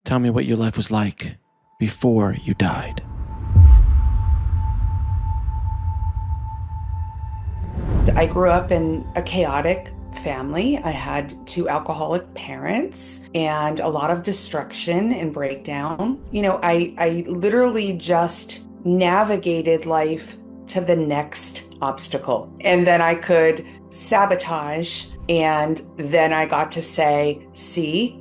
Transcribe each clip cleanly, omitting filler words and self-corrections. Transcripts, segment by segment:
Tell me what your life was like before you died. I grew up in a chaotic family. I had two alcoholic parents and a lot of destruction and breakdown. I literally just navigated life to the next obstacle. And then I could sabotage. And then I got to say, see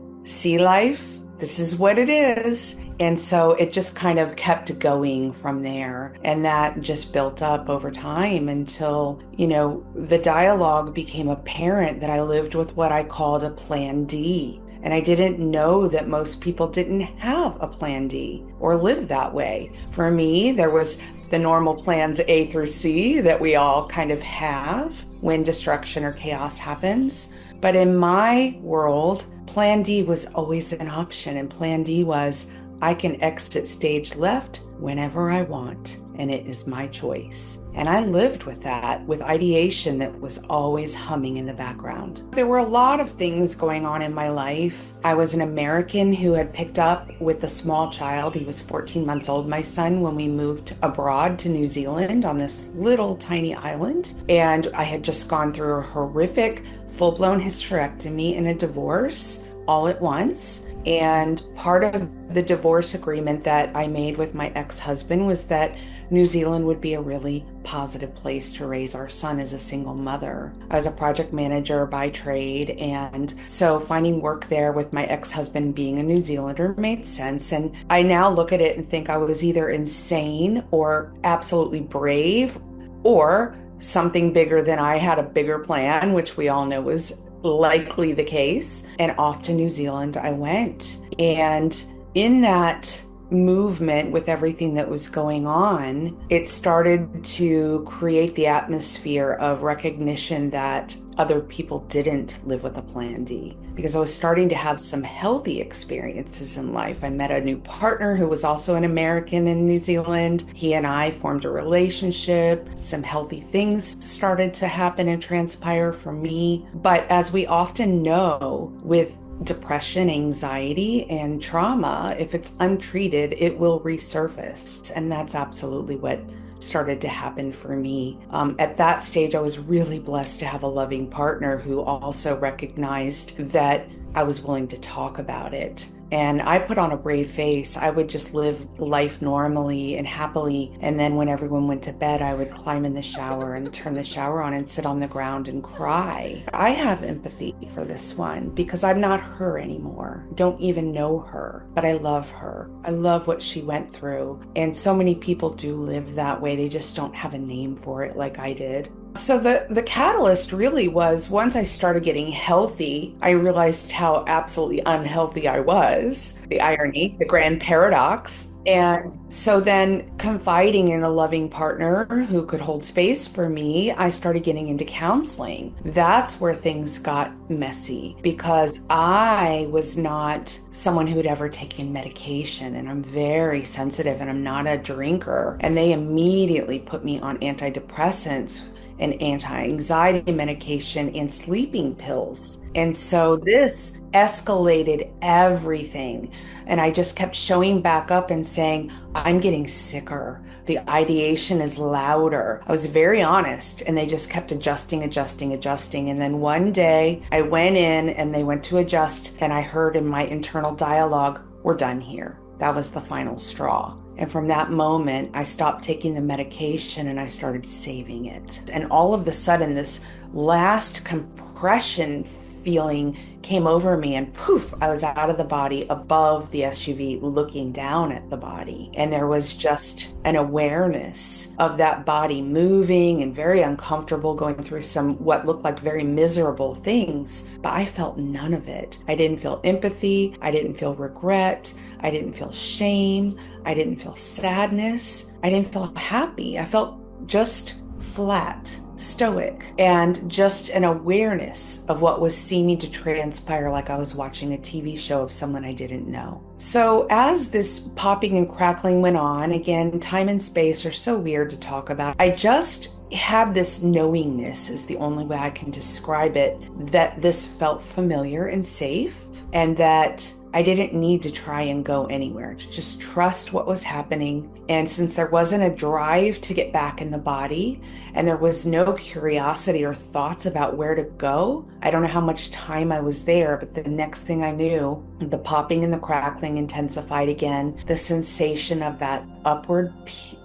life. This is what it is. And so it just kind of kept going from there. And that just built up over time until, the dialogue became apparent that I lived with what I called a plan D. And I didn't know that most people didn't have a plan D or live that way. For me, there was the normal plans A through C that we all kind of have when destruction or chaos happens. But in my world, Plan D was always an option. And Plan D was, I can exit stage left whenever I want, and it is my choice. And I lived with that, with ideation that was always humming in the background. There were a lot of things going on in my life. I was an American who had picked up with a small child. He was 14 months old, my son, when we moved abroad to New Zealand on this little tiny island. And I had just gone through a horrific full-blown hysterectomy and a divorce all at once. And part of the divorce agreement that I made with my ex-husband was that New Zealand would be a really positive place to raise our son as a single mother. I was a project manager by trade, and so finding work there with my ex-husband being a New Zealander made sense. And I now look at it and think I was either insane or absolutely brave, or something bigger than I had a bigger plan, which we all know was likely the case. And off to New Zealand I went. And in that movement with everything that was going on, it started to create the atmosphere of recognition that other people didn't live with a plan D, because I was starting to have some healthy experiences in life. I met a new partner who was also an American in New Zealand. He and I formed a relationship. Some healthy things started to happen and transpire for me. But as we often know, with depression, anxiety, and trauma, if it's untreated, it will resurface. And that's absolutely what started to happen for me. At that stage, I was really blessed to have a loving partner who also recognized that I was willing to talk about it. And I put on a brave face. I would just live life normally and happily. And then when everyone went to bed, I would climb in the shower and turn the shower on and sit on the ground and cry. I have empathy for this one because I'm not her anymore. Don't even know her, but I love her. I love what she went through. And so many people do live that way. They just don't have a name for it like I did. So the catalyst really was once I started getting healthy, I realized how absolutely unhealthy I was. The irony, the grand paradox. And so then confiding in a loving partner who could hold space for me, I started getting into counseling. That's where things got messy because I was not someone who'd ever taken medication, and I'm very sensitive and I'm not a drinker. And they immediately put me on antidepressants and anti-anxiety medication and sleeping pills. And so this escalated everything. And I just kept showing back up and saying, I'm getting sicker. The ideation is louder. I was very honest, and they just kept adjusting. And then one day I went in and they went to adjust, and I heard in my internal dialogue, we're done here. That was the final straw. And from that moment, I stopped taking the medication and I started saving it. And all of a sudden, this last compression feeling came over me, and poof, I was out of the body above the SUV looking down at the body. And there was just an awareness of that body moving and very uncomfortable, going through some what looked like very miserable things. But I felt none of it. I didn't feel empathy. I didn't feel regret. I didn't feel shame. I didn't feel sadness. I didn't feel happy. I felt just flat, stoic, and just an awareness of what was seeming to transpire, like I was watching a TV show of someone I didn't know. So as this popping and crackling went on, again, time and space are so weird to talk about. I just had this knowingness, is the only way I can describe it, that this felt familiar and safe, and that I didn't need to try and go anywhere, to just trust what was happening. And since there wasn't a drive to get back in the body, and there was no curiosity or thoughts about where to go, I don't know how much time I was there, but the next thing I knew, the popping and the crackling intensified again. The sensation of that upward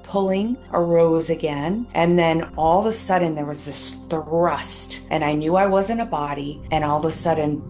pulling arose again. And then all of a sudden there was this thrust, and I knew I wasn't a body. And all of a sudden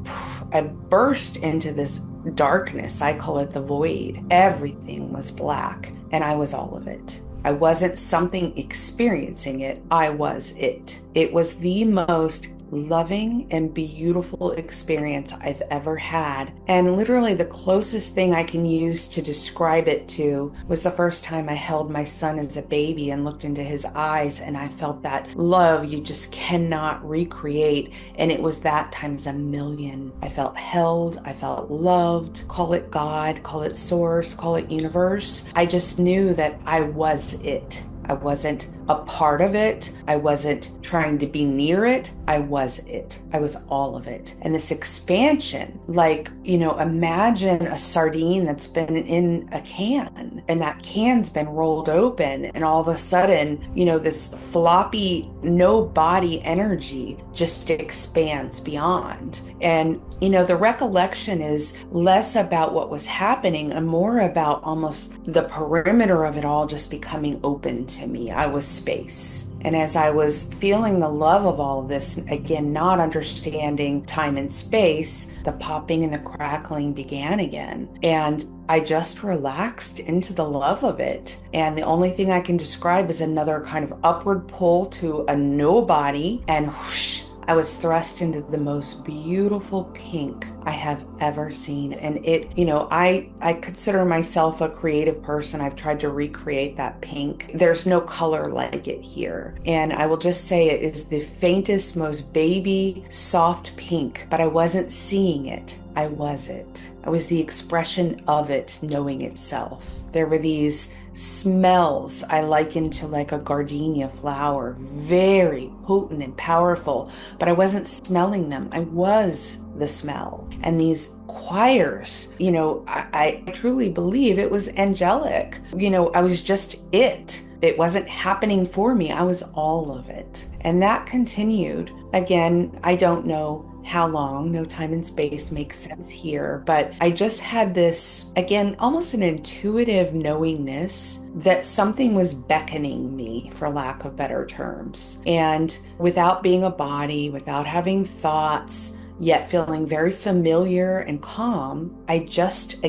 I burst into this darkness. I call it the void. Everything was black, and I was all of it. I wasn't something experiencing it. I was it. It was the most loving and beautiful experience I've ever had. And literally the closest thing I can use to describe it to was the first time I held my son as a baby and looked into his eyes, and I felt that love you just cannot recreate. And it was that times a million. I felt held, I felt loved, call it God, call it source, call it universe. I just knew that I was it. I wasn't a part of it. I wasn't trying to be near it. I was it. I was all of it. And this expansion, like, imagine a sardine that's been in a can, and that can's been rolled open, and all of a sudden, this floppy, no body energy just expands beyond. And, the recollection is less about what was happening and more about almost the perimeter of it all just becoming open to me. I was space. And as I was feeling the love of all of this, again, not understanding time and space, the popping and the crackling began again. And I just relaxed into the love of it. And the only thing I can describe is another kind of upward pull to a nobody, and whoosh, I was thrust into the most beautiful pink I have ever seen. And it, I consider myself a creative person. I've tried to recreate that pink. There's no color like it here. And I will just say it is the faintest, most baby, soft pink, but I wasn't seeing it. I was it. I was the expression of it knowing itself. There were these smells I likened to like a gardenia flower, very potent and powerful, but I wasn't smelling them. I was the smell. And these choirs, I truly believe it was angelic. I was just it. It wasn't happening for me. I was all of it. And that continued. Again, I don't know how long, no time and space makes sense here, but I just had this, again, almost an intuitive knowingness that something was beckoning me, for lack of better terms. And without being a body, without having thoughts, yet feeling very familiar and calm, I just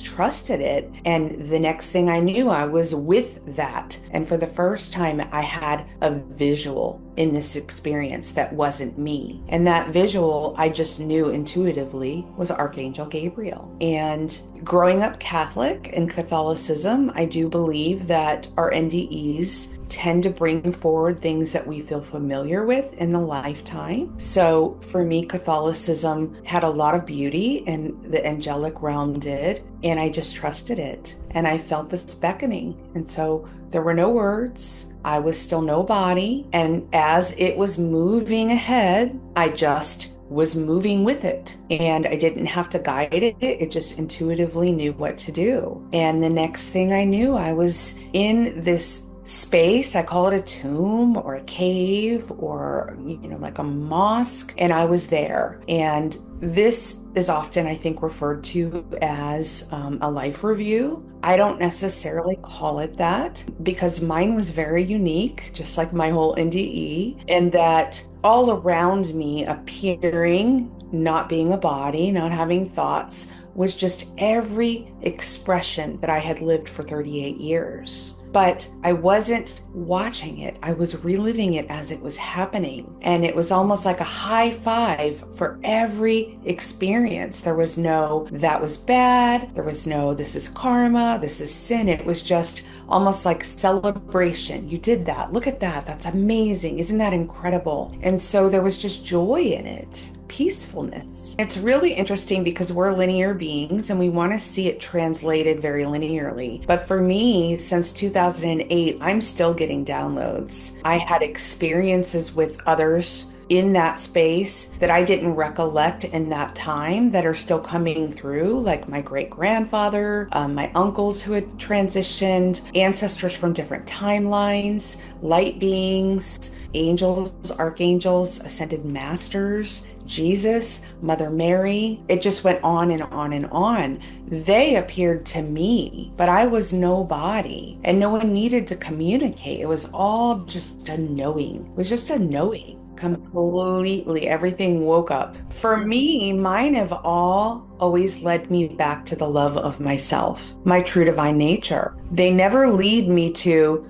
trusted it. And the next thing I knew, I was with that. And for the first time, I had a visual in this experience that wasn't me. And that visual, I just knew intuitively, was Archangel Gabriel. And growing up Catholic and Catholicism, I do believe that our NDEs tend to bring forward things that we feel familiar with in the lifetime. So for me, Catholicism had a lot of beauty, and the angelic realm did, and I just trusted it. And I felt this beckoning. And so there were no words. I was still no body. And as it was moving ahead, I just was moving with it, and I didn't have to guide it. It just intuitively knew what to do. And the next thing I knew, I was in this space. I call it a tomb or a cave or, like a mosque. And I was there. And this is often, I think, referred to as a life review. I don't necessarily call it that because mine was very unique, just like my whole NDE, and that all around me appearing, not being a body, not having thoughts, was just every expression that I had lived for 38 years. But I wasn't watching it. I was reliving it as it was happening. And it was almost like a high five for every experience. There was no, that was bad. There was no, this is karma, this is sin. It was just almost like celebration. You did that. Look at that. That's amazing. Isn't that incredible? And so there was just joy in it. Peacefulness. It's really interesting because we're linear beings and we want to see it translated very linearly. But for me, since 2008, I'm still getting downloads. I had experiences with others in that space that I didn't recollect in that time that are still coming through, like my great grandfather, my uncles who had transitioned, ancestors from different timelines, light beings, angels, archangels, ascended masters, Jesus, Mother Mary. It just went on and on and on. They appeared to me, but I was nobody, and no one needed to communicate. It was all just a knowing. It was just a knowing. Completely, everything woke up. For me, mine have all always led me back to the love of myself, my true divine nature. They never lead me to,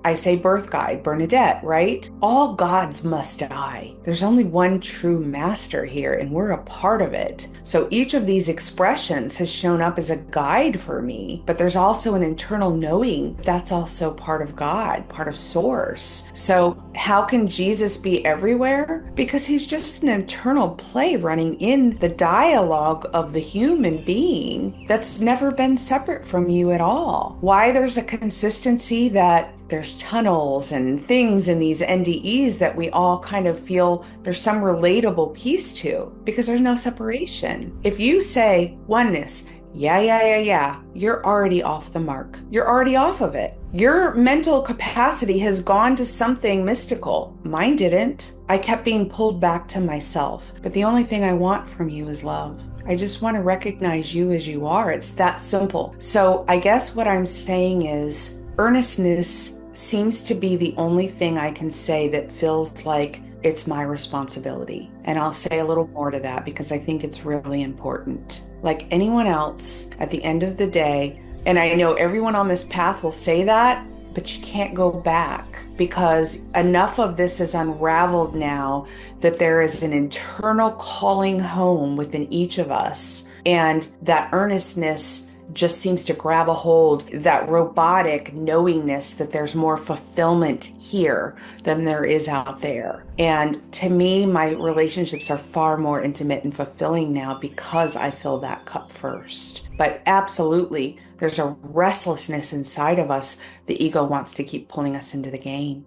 I say birth guide, Bernadette, right? All gods must die. There's only one true master here, and we're a part of it. So each of these expressions has shown up as a guide for me, but there's also an internal knowing that's also part of God, part of Source. So how can Jesus be everywhere? Because he's just an internal play running in the dialogue of the human being that's never been separate from you at all. Why there's a consistency that there's tunnels and things in these NDEs that we all kind of feel there's some relatable piece to, because there's no separation. If you say oneness, yeah, you're already off the mark. You're already off of it. Your mental capacity has gone to something mystical. Mine didn't. I kept being pulled back to myself. But the only thing I want from you is love. I just want to recognize you as you are. It's that simple. So I guess what I'm saying is earnestness seems to be the only thing I can say that feels like it's my responsibility. And I'll say a little more to that because I think it's really important. Like anyone else, at the end of the day, and I know everyone on this path will say that, but you can't go back because enough of this is unraveled now that there is an internal calling home within each of us. And that earnestness just seems to grab a hold, that robotic knowingness that there's more fulfillment here than there is out there. And to me, my relationships are far more intimate and fulfilling now because I fill that cup first. But absolutely, there's a restlessness inside of us. The ego wants to keep pulling us into the game.